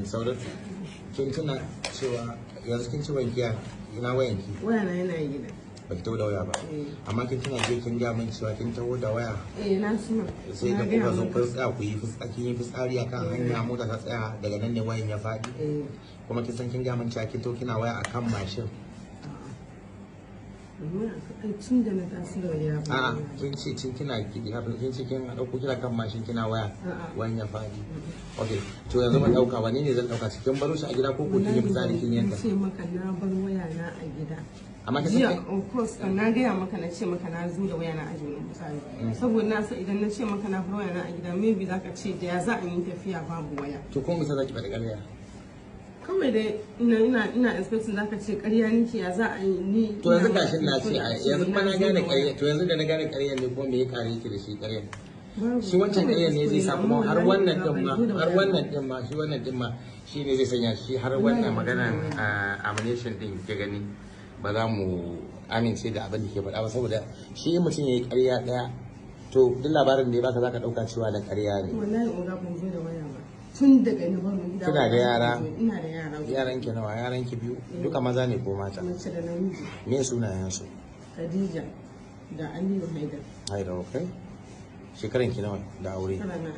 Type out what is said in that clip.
Saudat, kin tuna cewa yanzu kin ci wankiya ina wayanki? Waya na yana gida. Ba ki taho da waya ba. Amma kin tuna je kin ga min cewa kin taho da waya. Na suna. Sai da kuka zo kun tsaya ku yi fitsari akan hanya mota ta tsaya daga nan ne wayan ya faɗi. Kuma kin san kin ga min cewa kin to kina waya akan mashin. Tun da na taso da waya ba. Kin ce kina kin ce kin dauko kina kan mashin kina waya wayan ya faɗi. Okay, to yanzu ban dauka wani ne zan dauka cikin baro shi a gida ko kin yi fitsari kin yanka? Ce maka na bar waya na a gida. Amma jiya of course na gaya maka na ce maka na zo da waya na a jikin fitsari. Saboda na san idan na ce maka na bar waya na a gida maybe zaka ce da ya za a yi tafiya babu waya. To ko mu zaki faɗi ƙarya? Kawai dai ina expecting zaka ce ƙarya nake ya za a yi ni. To yanzu gashin na ce yanzu kuma na gane ƙarya, to yanzu da na gane ƙarya ne ko me ya kare ki da shi ƙarya? Shi wancan ƙarya ne zai sa kuma har wannan din ma shi wannan din ma shi ne zai sanya shi har wannan magana amination din ke gani ba za mu amince da abin da ke faɗa ba, saboda shi mutum ya yi ƙarya ɗaya to duk labarin da ya baka zaka ɗauka cewa da ƙarya ne. Wallahi oga ban zo da waya ba tun daga ni baro gida. Kina da yara? Ina da yara. Yaran ki nawa? Yaran ki biyu? Duka maza ne ko mata? Mace da namiji. Me sunayen su? Khadija da Aliyu Haidar. Haidar, okay. Shekaran ki nawa da aure? Shekara na